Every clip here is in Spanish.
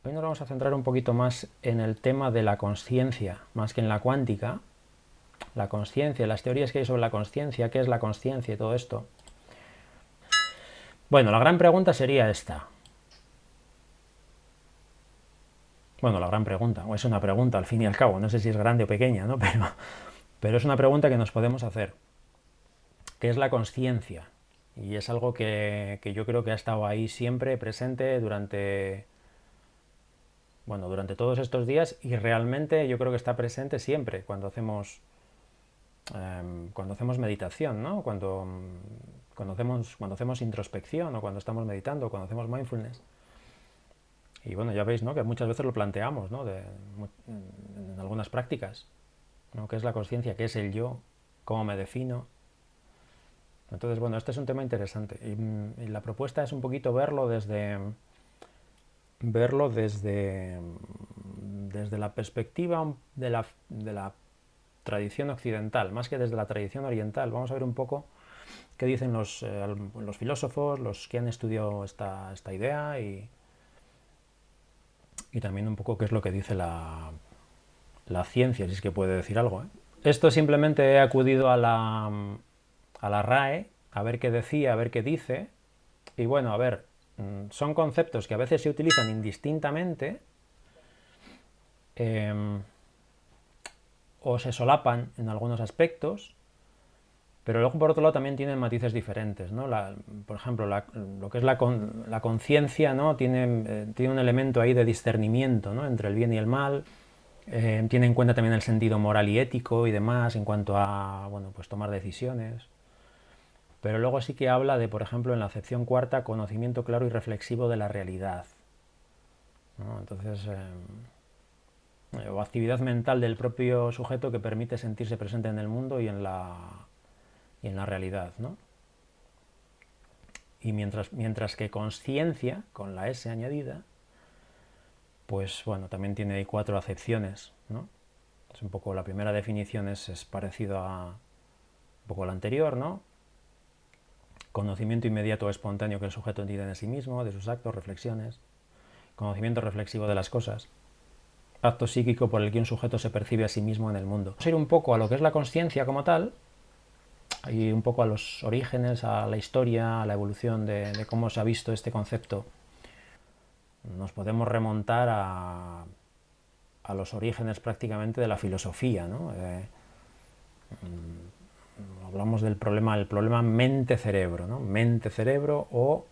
Hoy nos vamos a centrar un poquito más en el tema de la consciencia, más que en la cuántica. La consciencia, las teorías que hay sobre la consciencia, qué es la consciencia y todo esto. Bueno, la gran pregunta sería esta. Bueno, la gran pregunta, o es una pregunta al fin y al cabo, no sé si es grande o pequeña, ¿no? Pero es una pregunta que nos podemos hacer. ¿Qué es la consciencia? Y es algo que yo creo que ha estado ahí siempre presente durante todos estos días, y realmente yo creo que está presente siempre cuando hacemos meditación, ¿no? Cuando hacemos introspección, o cuando estamos meditando, o cuando hacemos mindfulness. Y bueno, ya veis, ¿no?, que muchas veces lo planteamos, ¿no?, en algunas prácticas, ¿no? ¿Qué es la consciencia? ¿Qué es el yo? ¿Cómo me defino? Entonces, bueno, este es un tema interesante. Y la propuesta es un poquito desde la perspectiva de la tradición occidental, más que desde la tradición oriental. Vamos a ver un poco qué dicen los filósofos, los que han estudiado esta idea, y también un poco qué es lo que dice la ciencia, si es que puede decir algo, ¿eh? Esto simplemente he acudido a la RAE, a ver qué decía, a ver qué dice, y bueno, a ver, son conceptos que a veces se utilizan indistintamente, eh, o se solapan en algunos aspectos, pero luego por otro lado también tienen matices diferentes, ¿no? Por ejemplo, lo que es la conciencia, ¿no?, tiene un elemento ahí de discernimiento, ¿no?, entre el bien y el mal. Tiene en cuenta también el sentido moral y ético y demás en cuanto a, bueno, pues tomar decisiones. Pero luego sí que habla de, por ejemplo, en la acepción cuarta, conocimiento claro y reflexivo de la realidad, ¿no? Entonces, o actividad mental del propio sujeto que permite sentirse presente en el mundo y en la realidad, ¿no? Y mientras que conciencia, con la S añadida, pues bueno, también tiene ahí 4 acepciones, ¿no? Es un poco, la primera definición es parecido a un poco la anterior, ¿no? Conocimiento inmediato o espontáneo que el sujeto tiene de sí mismo, de sus actos, reflexiones. Conocimiento reflexivo de las cosas. Acto psíquico por el que un sujeto se percibe a sí mismo en el mundo. Vamos a ir un poco a lo que es la consciencia como tal, y un poco a los orígenes, a la historia, a la evolución de cómo se ha visto este concepto. Nos podemos remontar a los orígenes prácticamente de la filosofía, ¿no? Hablamos del problema, el problema mente-cerebro, ¿no? Mente-cerebro o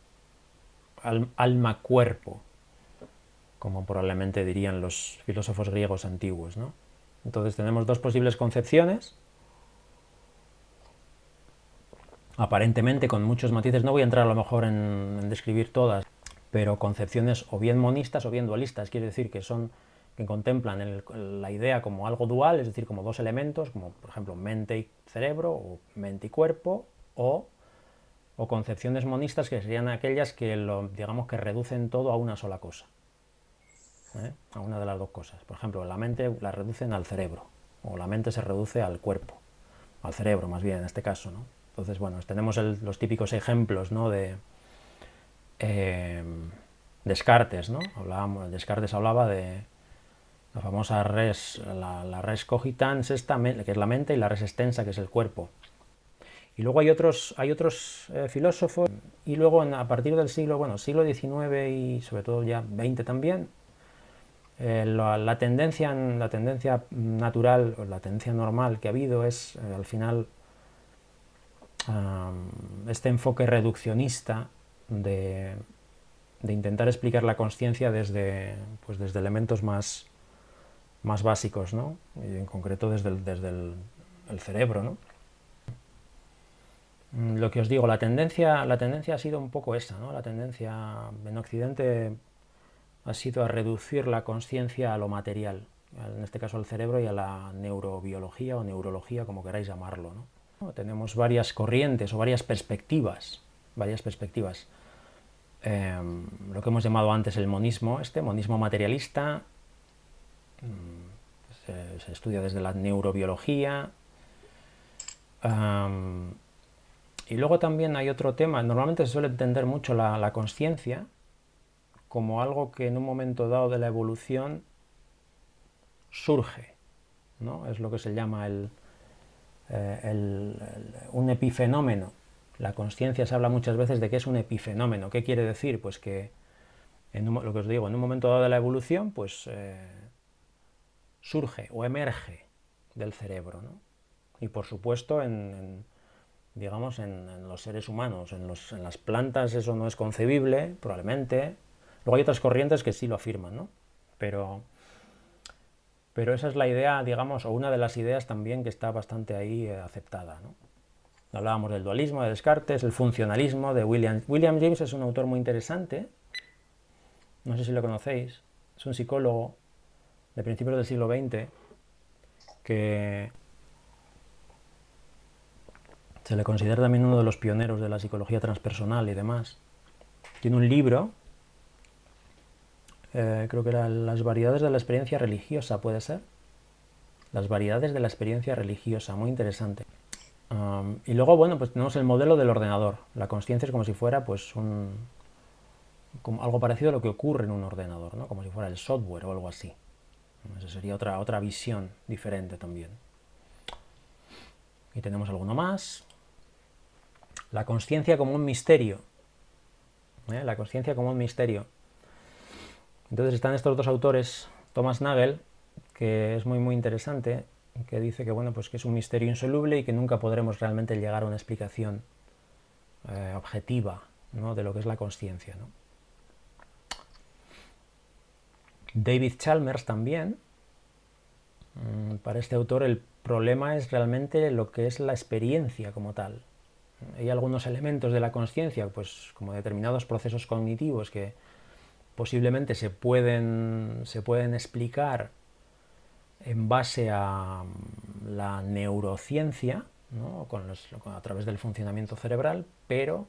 alma-cuerpo, como probablemente dirían los filósofos griegos antiguos, ¿no? Entonces tenemos dos posibles concepciones, aparentemente con muchos matices. No voy a entrar a lo mejor en describir todas, pero concepciones o bien monistas o bien dualistas, quiere decir que contemplan la idea como algo dual, es decir, como dos elementos, como por ejemplo mente y cerebro, o mente y cuerpo, o concepciones monistas, que serían aquellas que digamos que reducen todo a una sola cosa, ¿eh? A una de las dos cosas. Por ejemplo, la mente la reducen al cerebro, o la mente se reduce al cuerpo, al cerebro más bien en este caso, ¿no? Entonces, bueno, tenemos los típicos ejemplos, ¿no?, de eh, Descartes, ¿no? Descartes hablaba de la famosa la res cogitans esta, que es la mente, y la res extensa, que es el cuerpo. Y luego hay otros filósofos, y luego a partir del siglo XIX y sobre todo ya XX también, la tendencia natural, o la tendencia normal que ha habido es, al final, este enfoque reduccionista de intentar explicar la consciencia desde elementos más básicos, ¿no? Y en concreto desde el cerebro, ¿no? Lo que os digo, la tendencia ha sido un poco esa, ¿no? La tendencia en Occidente ha sido a reducir la consciencia a lo material, en este caso al cerebro y a la neurobiología o neurología, como queráis llamarlo, ¿no? Tenemos varias corrientes o varias perspectivas. Lo que hemos llamado antes el monismo materialista, se estudia desde la neurobiología. Y luego también hay otro tema. Normalmente se suele entender mucho la conciencia como algo que en un momento dado de la evolución surge, ¿no? Es lo que se llama un epifenómeno. La consciencia se habla muchas veces de que es un epifenómeno. ¿Qué quiere decir? Pues que, lo que os digo, en un momento dado de la evolución, pues surge o emerge del cerebro, ¿no? Y por supuesto digamos, en los seres humanos, en las plantas eso no es concebible, probablemente. Luego hay otras corrientes que sí lo afirman, ¿no? Pero esa es la idea, digamos, o una de las ideas también que está bastante ahí aceptada, ¿no? Hablábamos del dualismo de Descartes, el funcionalismo de William James. Es un autor muy interesante, no sé si lo conocéis, es un psicólogo de principios del siglo XX que se le considera también uno de los pioneros de la psicología transpersonal y demás. Tiene un libro, creo que era Las variedades de la experiencia religiosa, ¿puede ser? Las variedades de la experiencia religiosa, muy interesante. Y luego, bueno, pues tenemos el modelo del ordenador. La consciencia es como si fuera, pues, como algo parecido a lo que ocurre en un ordenador, ¿no? Como si fuera el software o algo así. Esa sería otra visión diferente también. Y tenemos alguno más. La consciencia como un misterio. La consciencia como un misterio. Entonces están estos dos autores, Thomas Nagel, que es muy interesante, que dice que, bueno, pues que es un misterio insoluble y que nunca podremos realmente llegar a una explicación objetiva, ¿no?, de lo que es la consciencia, ¿no? David Chalmers también, para este autor el problema es realmente lo que es la experiencia como tal. Hay algunos elementos de la consciencia, pues como determinados procesos cognitivos que posiblemente se pueden explicar en base a la neurociencia, ¿no?, a través del funcionamiento cerebral, pero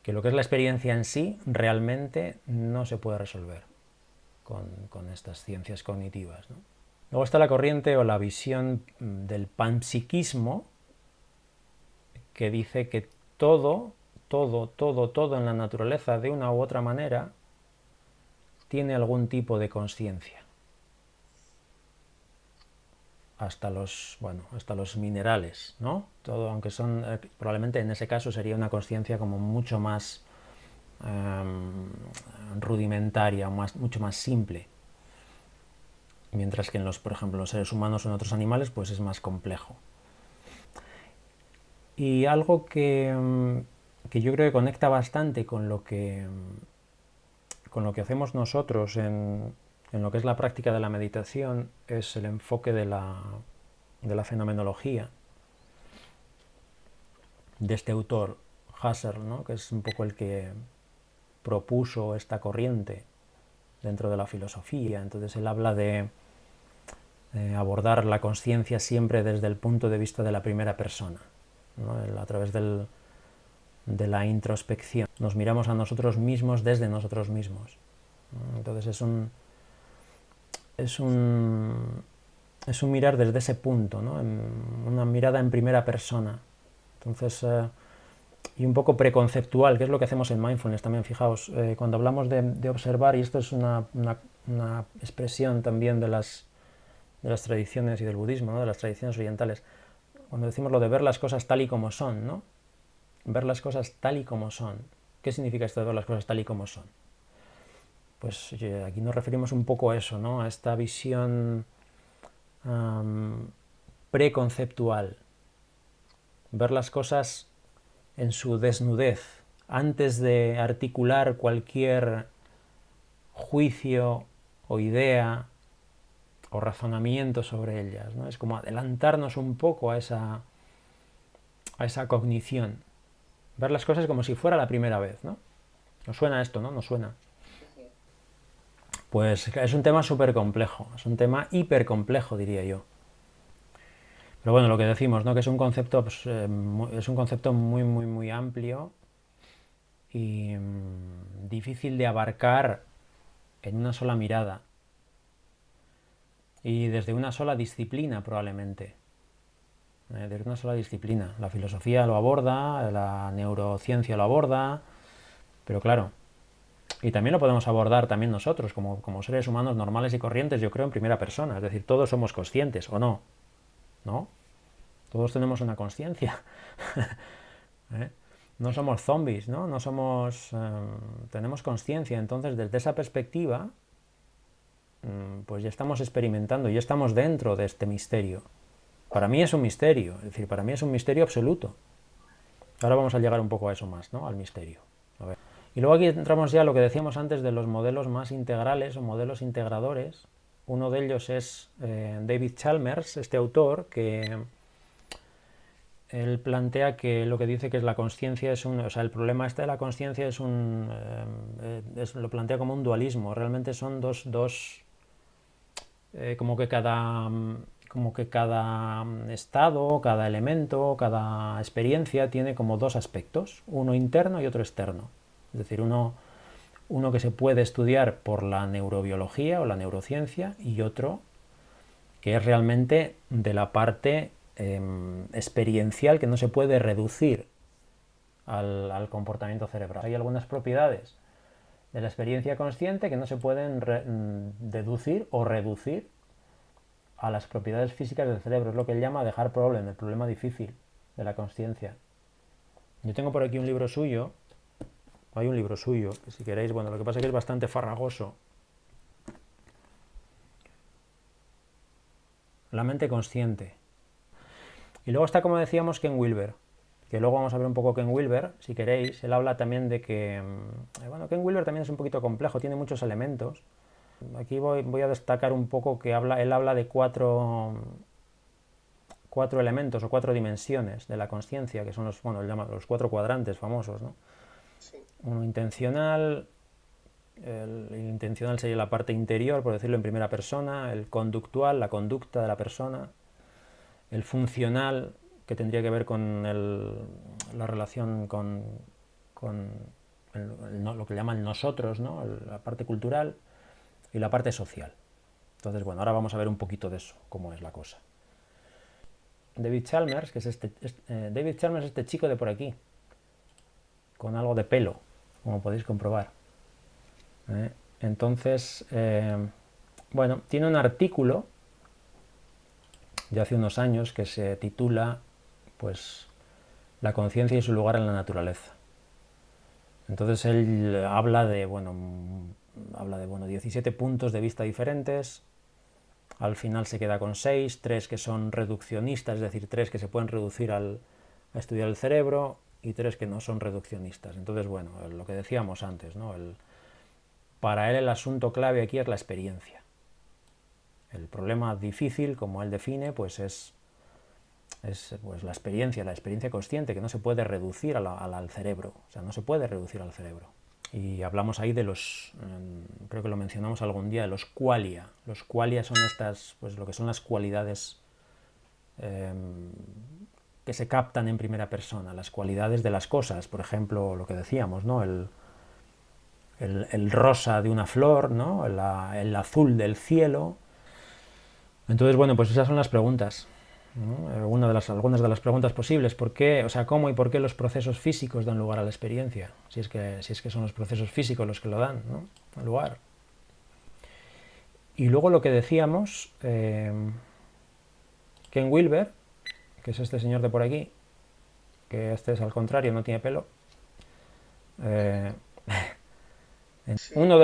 que lo que es la experiencia en sí realmente no se puede resolver con estas ciencias cognitivas, ¿no? Luego está la corriente o la visión del panpsiquismo, que dice que todo en la naturaleza, de una u otra manera, tiene algún tipo de consciencia. Hasta los minerales, ¿no? Todo, aunque son, probablemente en ese caso sería una consciencia como mucho más rudimentaria, mucho más simple. Mientras que por ejemplo, los seres humanos o en otros animales, pues es más complejo. Y algo que yo creo que conecta bastante con lo que hacemos nosotros en lo que es la práctica de la meditación es el enfoque de la fenomenología de este autor, Husserl, ¿no?, que es un poco el que propuso esta corriente dentro de la filosofía. Entonces él habla de abordar la consciencia siempre desde el punto de vista de la primera persona, ¿no?, a través de la introspección. Nos miramos a nosotros mismos desde nosotros mismos. Entonces es un mirar desde ese punto, ¿no?, una mirada en primera persona. Entonces, y un poco preconceptual, que es lo que hacemos en mindfulness también. Fijaos, cuando hablamos de observar, y esto es una expresión también de las tradiciones y del budismo, ¿no?, de las tradiciones orientales, cuando decimos lo de ver las cosas tal y como son, ¿no? Ver las cosas tal y como son. ¿Qué significa esto de ver las cosas tal y como son? Pues aquí nos referimos un poco a eso, ¿no?, a esta visión preconceptual. Ver las cosas en su desnudez, antes de articular cualquier juicio o idea o razonamiento sobre ellas, ¿no? Es como adelantarnos un poco a esa cognición. Ver las cosas como si fuera la primera vez, ¿no? ¿Nos suena esto, no? ¿Nos suena? Pues es un tema súper complejo, es un tema hipercomplejo, diría yo. Pero bueno, lo que decimos, ¿no?, que es un concepto, pues, es un concepto muy amplio y difícil de abarcar en una sola mirada y desde una sola disciplina, probablemente. Desde una sola disciplina. La filosofía lo aborda, la neurociencia lo aborda, pero claro, Y también lo podemos abordar también nosotros, como seres humanos normales y corrientes, yo creo, en primera persona. Es decir, todos somos conscientes, ¿o no? ¿No? Todos tenemos una conciencia. ¿Eh? No somos zombies, ¿no? No somos... tenemos conciencia. Entonces, desde esa perspectiva, pues ya estamos experimentando, ya estamos dentro de este misterio. Para mí es un misterio, es decir, para mí es un misterio absoluto. Ahora vamos a llegar un poco a eso más, ¿no? Al misterio. A ver. Y luego aquí entramos ya a lo que decíamos antes de los modelos más integrales o modelos integradores. Uno de ellos es David Chalmers, este autor, que él plantea que lo que dice que es la conciencia es un... O sea, el problema este de la conciencia es un... lo plantea como un dualismo. Realmente son dos como que cada estado, cada elemento, cada experiencia tiene como dos aspectos, uno interno y otro externo. Es decir, uno que se puede estudiar por la neurobiología o la neurociencia y otro que es realmente de la parte experiencial, que no se puede reducir al comportamiento cerebral. Hay algunas propiedades de la experiencia consciente que no se pueden deducir o reducir a las propiedades físicas del cerebro. Es lo que él llama dejar problem, el problema difícil de la consciencia. Yo tengo por aquí un libro suyo, hay un libro suyo, que si queréis, bueno, lo que pasa es que es bastante farragoso. La mente consciente. Y luego está, como decíamos, Ken Wilber, que luego vamos a ver un poco Ken Wilber, si queréis. Él habla también de que, bueno, Ken Wilber también es un poquito complejo, tiene muchos elementos. Aquí voy a destacar un poco que él habla de cuatro elementos o cuatro dimensiones de la conciencia, que son los, bueno, él llama los cuatro cuadrantes famosos, ¿no? Sí. Uno intencional, el intencional sería la parte interior, por decirlo en primera persona, el conductual, la conducta de la persona, el funcional, que tendría que ver con la relación con lo que llaman nosotros, ¿no? La parte cultural, y la parte social. Entonces, bueno, ahora vamos a ver un poquito de eso, cómo es la cosa. David Chalmers, que es David Chalmers, este chico de por aquí, con algo de pelo, como podéis comprobar. Entonces, bueno, tiene un artículo de hace unos años que se titula, pues, La conciencia y su lugar en la naturaleza. Entonces él habla de 17 puntos de vista diferentes. Al final se queda con 6, 3 que son reduccionistas, es decir, 3 que se pueden reducir a estudiar el cerebro y 3 que no son reduccionistas. Entonces, bueno, lo que decíamos antes, ¿no? Para él el asunto clave aquí es la experiencia. El problema difícil, como él define, pues es pues, la experiencia consciente, que no se puede reducir al cerebro, o sea, no se puede reducir al cerebro. Y hablamos ahí de los, creo que lo mencionamos algún día, de los qualia. Los qualia son estas, pues lo que son las cualidades que se captan en primera persona, las cualidades de las cosas, por ejemplo, lo que decíamos, ¿no? El rosa de una flor, ¿no? El azul del cielo. Entonces, bueno, pues esas son las preguntas, ¿no? Algunas de las preguntas posibles. ¿Por qué, o sea, cómo y por qué los procesos físicos dan lugar a la experiencia? Si es que son los procesos físicos los que lo dan, ¿no? Al lugar. Y luego lo que decíamos, Ken Wilber, que es este señor de por aquí, que este es al contrario, no tiene pelo. Sí, Este es uno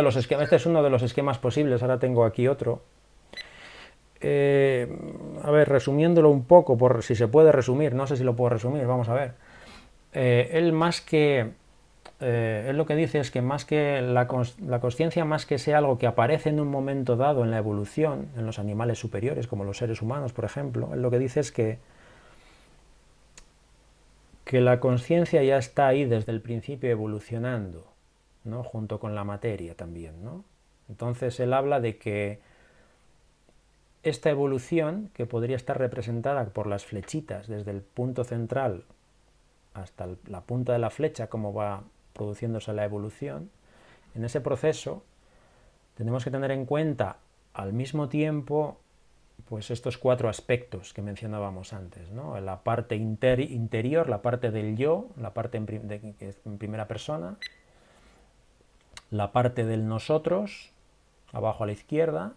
de los esquemas posibles, ahora tengo aquí otro. A ver, resumiéndolo un poco, por si se puede resumir, no sé si lo puedo resumir, vamos a ver. Él lo que dice es que más que la consciencia, más que sea algo que aparece en un momento dado en la evolución, en los animales superiores, como los seres humanos, por ejemplo, él lo que dice es que la consciencia ya está ahí desde el principio evolucionando, ¿no? Junto con la materia también, ¿no? Entonces él habla de que esta evolución, que podría estar representada por las flechitas desde el punto central hasta la punta de la flecha, como va produciéndose la evolución, en ese proceso tenemos que tener en cuenta al mismo tiempo pues estos cuatro aspectos que mencionábamos antes, ¿no? La parte interior, la parte del yo, la parte que es en primera persona, la parte del nosotros, abajo a la izquierda,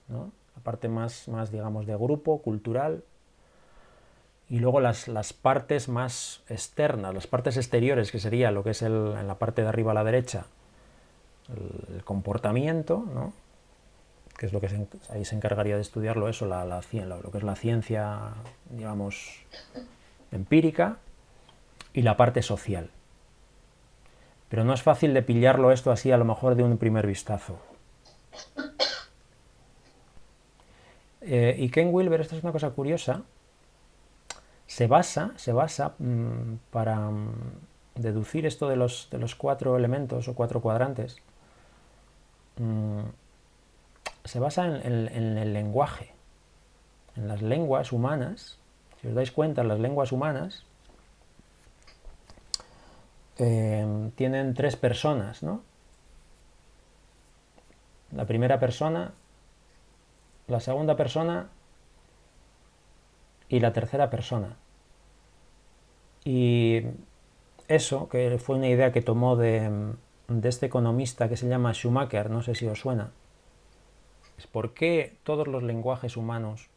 ¿no? La parte más, digamos, de grupo, cultural, y luego las partes más externas, las partes exteriores, que sería lo que es en la parte de arriba a la derecha, el comportamiento, ¿no? Que es lo que ahí se encargaría de estudiarlo eso, lo que es la ciencia, digamos, empírica, y la parte social. Pero no es fácil de pillarlo esto así a lo mejor de un primer vistazo. Y Ken Wilber, esto es una cosa curiosa, se basa para deducir esto de los 4 elementos o 4 cuadrantes, se basa en el lenguaje, en las lenguas humanas. Si os dais cuenta, las lenguas humanas tienen 3 personas, ¿no? La primera persona, la segunda persona y la tercera persona. Y eso, que fue una idea que tomó de este economista que se llama Schumacher, no sé si os suena, es por qué todos los lenguajes humanos,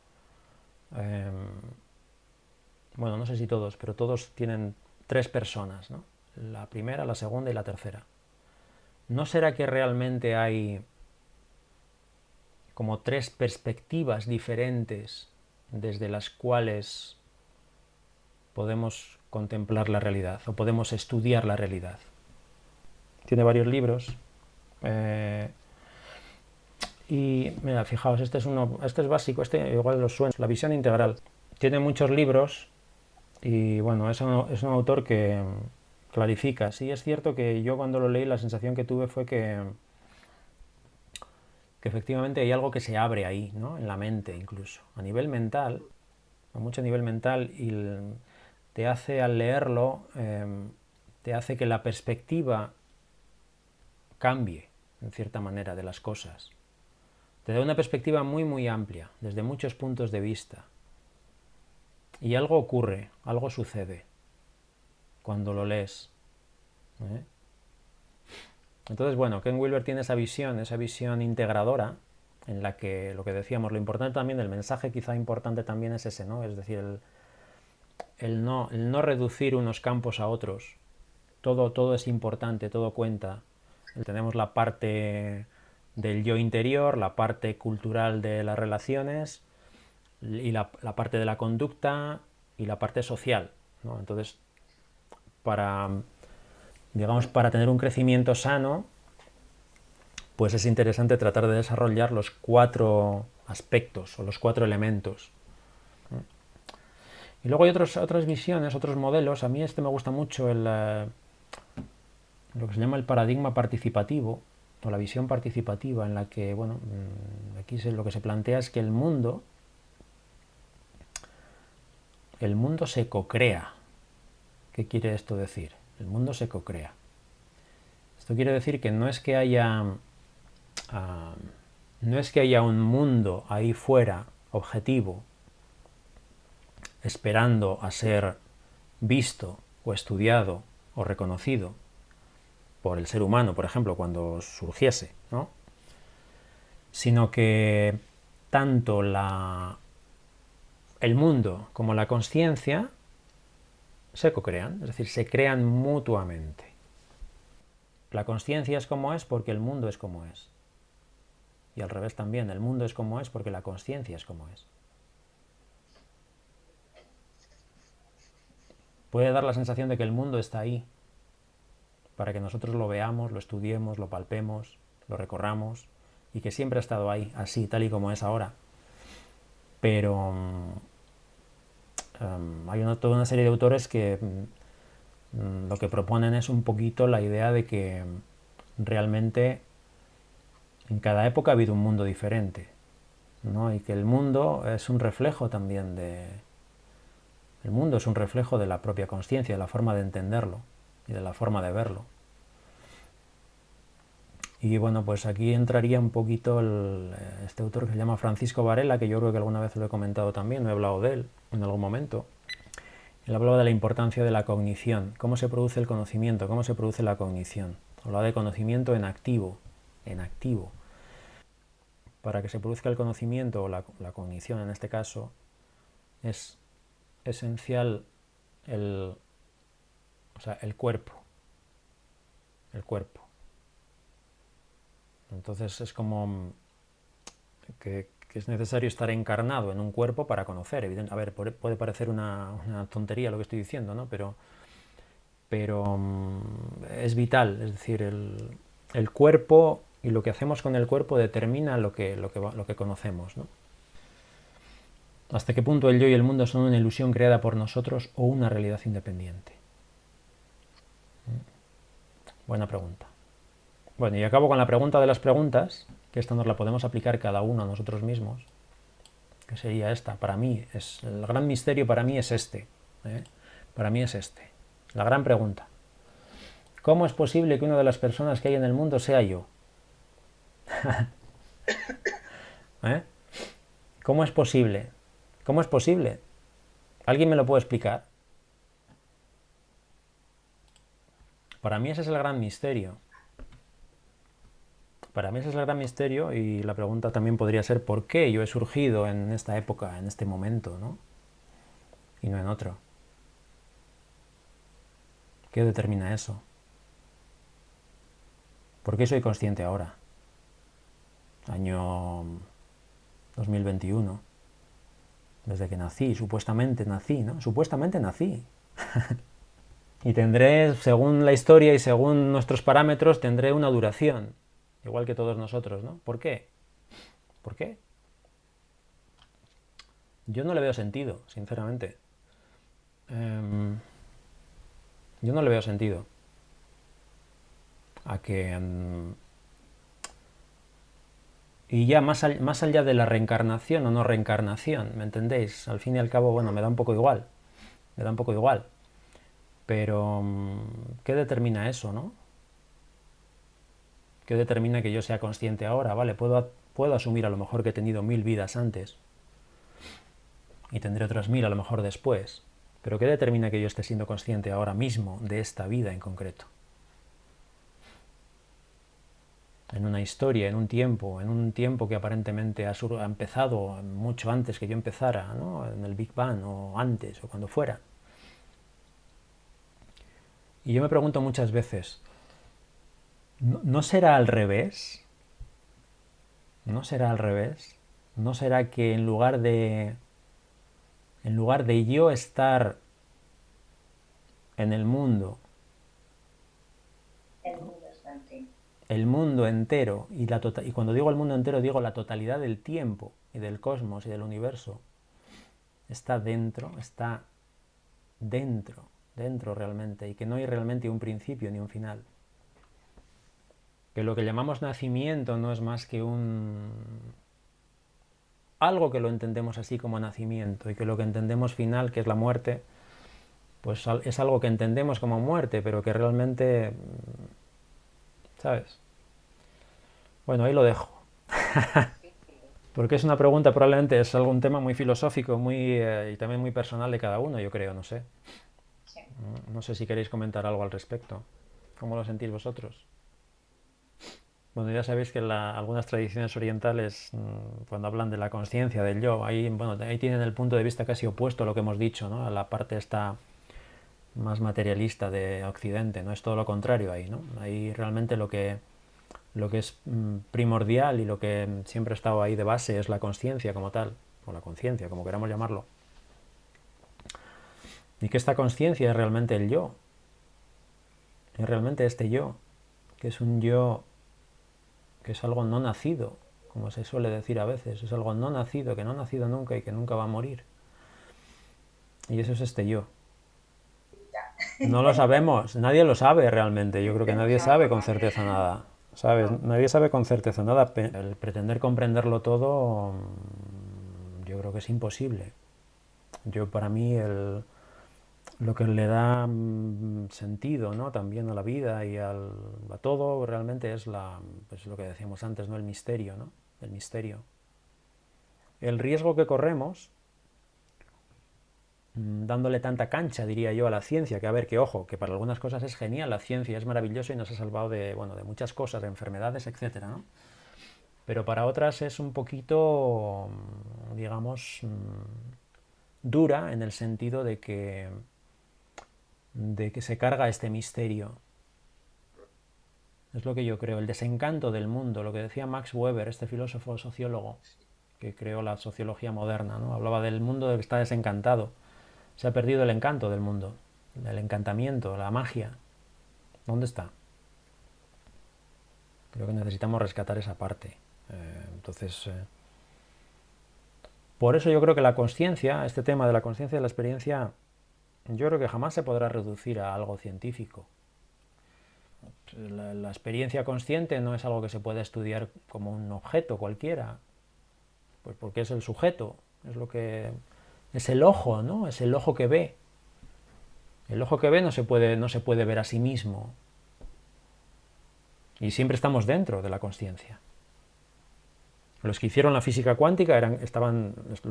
bueno, no sé si todos, pero todos tienen 3 personas, ¿no? La primera, la segunda y la tercera. ¿No será que realmente hay como 3 perspectivas diferentes desde las cuales podemos contemplar la realidad o podemos estudiar la realidad? Tiene varios libros. Y mira, fijaos, este es básico, este igual os suena, La visión integral. Tiene muchos libros y bueno, es un autor que clarifica. Sí, es cierto que yo cuando lo leí la sensación que tuve fue que efectivamente hay algo que se abre ahí, ¿no? En la mente incluso, a nivel mental, a mucho nivel mental, y te hace al leerlo, te hace que la perspectiva cambie en cierta manera de las cosas. Te da una perspectiva muy muy amplia, desde muchos puntos de vista. Y algo ocurre, algo sucede cuando lo lees. Entonces, bueno, Ken Wilber tiene esa visión integradora, en la que lo que decíamos, lo importante también, el mensaje quizá importante también es ese, ¿no? Es decir, el no reducir unos campos a otros. Todo es importante, todo cuenta. Tenemos la parte del yo interior, la parte cultural de las relaciones, y la parte de la conducta y la parte social, ¿no? Entonces, para tener un crecimiento sano, pues es interesante tratar de desarrollar los 4 aspectos o los 4 elementos. Y luego hay otras visiones, otros modelos. A mí me gusta mucho lo que se llama el paradigma participativo o la visión participativa, en la que, bueno, aquí lo que se plantea es que el mundo se cocrea. ¿Qué quiere esto decir? El mundo se cocrea. Esto quiere decir que no es que haya un mundo ahí fuera, objetivo, esperando a ser visto o estudiado o reconocido por el ser humano, por ejemplo, cuando surgiese, ¿no? Sino que tanto el mundo como la consciencia se cocrean, es decir, se crean mutuamente. La consciencia es como es porque el mundo es como es. Y al revés también, el mundo es como es porque la consciencia es como es. Puede dar la sensación de que el mundo está ahí, para que nosotros lo veamos, lo estudiemos, lo palpemos, lo recorramos, y que siempre ha estado ahí, así, tal y como es ahora. Pero hay toda una serie de autores que lo que proponen es un poquito la idea de que realmente en cada época ha habido un mundo diferente, ¿no? Y que el mundo es un reflejo también el mundo es un reflejo de la propia consciencia, de la forma de entenderlo y de la forma de verlo. Y bueno, pues aquí entraría un poquito este autor que se llama Francisco Varela, que yo creo que alguna vez lo he comentado también, no he hablado de él en algún momento. Él hablaba de la importancia de la cognición, cómo se produce el conocimiento, cómo se produce la cognición. Hablaba de conocimiento en activo, en activo. Para que se produzca el conocimiento o la cognición en este caso, es esencial el, o sea, el cuerpo. El cuerpo. Entonces es como que es necesario estar encarnado en un cuerpo para conocer. A ver, puede parecer una tontería lo que estoy diciendo, ¿no? Pero es vital, es decir, el cuerpo y lo que hacemos con el cuerpo determina lo que conocemos, ¿no? ¿Hasta qué punto el yo y el mundo son una ilusión creada por nosotros o una realidad independiente? Buena pregunta. Bueno, y acabo con la pregunta de las preguntas, que esta nos la podemos aplicar cada uno a nosotros mismos, que sería esta. Para mí, el gran misterio para mí es este. ¿eh? Para mí es este. La gran pregunta. ¿Cómo es posible que una de las personas que hay en el mundo sea yo? ¿Eh? ¿Cómo es posible? ¿Cómo es posible? ¿Alguien me lo puede explicar? Para mí ese es el gran misterio. Para mí ese es el gran misterio y la pregunta también podría ser ¿por qué yo he surgido en esta época, en este momento, ¿no? Y no en otro? ¿Qué determina eso? ¿Por qué soy consciente ahora? Año 2021. Desde que nací, supuestamente nací, ¿no? Supuestamente nací. Y tendré, según la historia y según nuestros parámetros, tendré una duración. Igual que todos nosotros, ¿no? ¿Por qué? ¿Por qué? Yo no le veo sentido, sinceramente. Yo no le veo sentido a que... y ya más allá de la reencarnación o no reencarnación, ¿me entendéis? Al fin y al cabo, bueno, me da un poco igual. Me da un poco igual. Pero, ¿qué determina eso, no? ¿Qué determina que yo sea consciente ahora? Vale, puedo asumir a lo mejor que he tenido 1000 vidas antes y tendré otras 1000 a lo mejor después. Pero ¿qué determina que yo esté siendo consciente ahora mismo de esta vida en concreto? En una historia, en un tiempo que aparentemente ha empezado mucho antes que yo empezara, ¿no? En el Big Bang o antes o cuando fuera. Y yo me pregunto muchas veces, ¿no será al revés? ¿No será al revés? ¿No será que en lugar de yo estar en el mundo, el mundo entero, y cuando digo el mundo entero digo la totalidad del tiempo y del cosmos y del universo, está dentro realmente, y que no hay realmente un principio ni un final? Que lo que llamamos nacimiento no es más que algo que lo entendemos así como nacimiento, y que lo que entendemos final, que es la muerte, pues es algo que entendemos como muerte, pero que realmente, ¿sabes? Bueno, ahí lo dejo. Porque es una pregunta, probablemente es algún tema muy filosófico y también muy personal de cada uno, yo creo, no sé. No sé si queréis comentar algo al respecto. ¿Cómo lo sentís vosotros? Bueno, ya sabéis que algunas tradiciones orientales, cuando hablan de la conciencia, del yo, ahí tienen el punto de vista casi opuesto a lo que hemos dicho, ¿no? A la parte esta más materialista de Occidente, ¿no? Es todo lo contrario ahí, ¿no? Ahí realmente lo que es primordial y lo que siempre ha estado ahí de base es la conciencia como tal, o la conciencia, como queramos llamarlo. Y que esta conciencia es realmente el yo, es realmente este yo, que es un yo que es algo no nacido, como se suele decir a veces, es algo no nacido, que no ha nacido nunca y que nunca va a morir. Y eso es este yo. No lo sabemos, nadie lo sabe realmente, yo creo que nadie sabe con certeza nada, ¿sabes? Nadie sabe con certeza nada. El pretender comprenderlo todo, yo creo que es imposible. Para mí, lo que le da sentido, ¿no? También a la vida y a todo realmente es pues lo que decíamos antes, ¿no? El misterio, ¿no? El misterio. El riesgo que corremos dándole tanta cancha, diría yo, a la ciencia, que a ver, que ojo, que para algunas cosas es genial, la ciencia es maravillosa y nos ha salvado de, bueno, de muchas cosas, de enfermedades, etcétera, ¿no? Pero para otras es un poquito, digamos, dura en el sentido de que se carga este misterio. Es lo que yo creo, el desencanto del mundo, lo que decía Max Weber, este filósofo sociólogo que creó la sociología moderna, ¿no? Hablaba del mundo que está desencantado. Se ha perdido el encanto del mundo, el encantamiento, la magia. ¿Dónde está? Creo que necesitamos rescatar esa parte. Entonces, por eso yo creo que la consciencia, este tema de la consciencia y de la experiencia, yo creo que jamás se podrá reducir a algo científico. La experiencia consciente no es algo que se pueda estudiar como un objeto cualquiera, pues porque es el sujeto, es lo que es el ojo, ¿no? Es el ojo que ve. El ojo que ve no se puede ver a sí mismo. Y siempre estamos dentro de la consciencia. Los que hicieron la física cuántica lo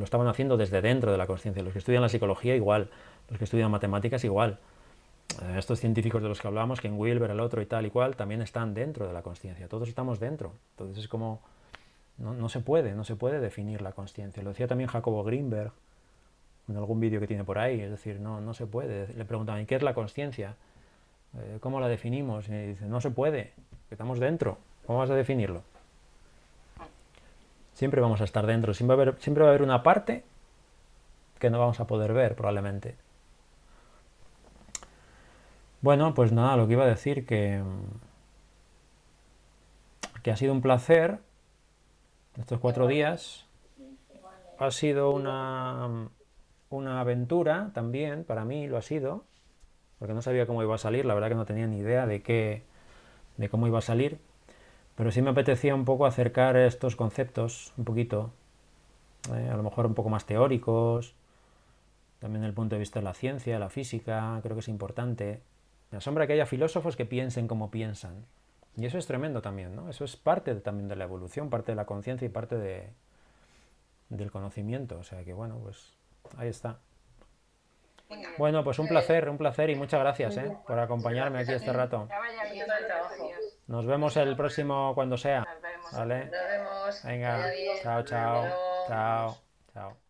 estaban haciendo desde dentro de la consciencia. Los que estudian la psicología igual, los que estudian matemáticas igual. Estos científicos de los que hablábamos, Ken Wilber, el otro y tal y cual, también están dentro de la consciencia. Todos estamos dentro. Entonces es como no se puede definir la consciencia. Lo decía también Jacobo Greenberg en algún vídeo que tiene por ahí. Es decir, no se puede. Le preguntaban, ¿qué es la consciencia? ¿Cómo la definimos? Y dice, no se puede. Estamos dentro. ¿Cómo vas a definirlo? Siempre vamos a estar dentro. Siempre va a haber una parte que no vamos a poder ver, probablemente. Bueno, pues nada, lo que iba a decir, que ha sido un placer estos 4 días. Ha sido una aventura también, para mí lo ha sido, porque no sabía cómo iba a salir, la verdad que no tenía ni idea de cómo iba a salir, pero sí me apetecía un poco acercar estos conceptos un poquito, a lo mejor un poco más teóricos, también desde el punto de vista de la ciencia, de la física, creo que es importante. Me asombra que haya filósofos que piensen como piensan. Y eso es tremendo también, ¿no? Eso es parte también de la evolución, parte de la conciencia y parte del conocimiento. O sea que bueno, pues ahí está. Bueno, pues un placer y muchas gracias, por acompañarme aquí este rato. Que vaya bien el trabajo. Nos vemos el próximo cuando sea. Nos vemos. ¿Vale? Nos vemos. Que Venga, vaya bien. chao, Hasta chao, luego. chao, chao.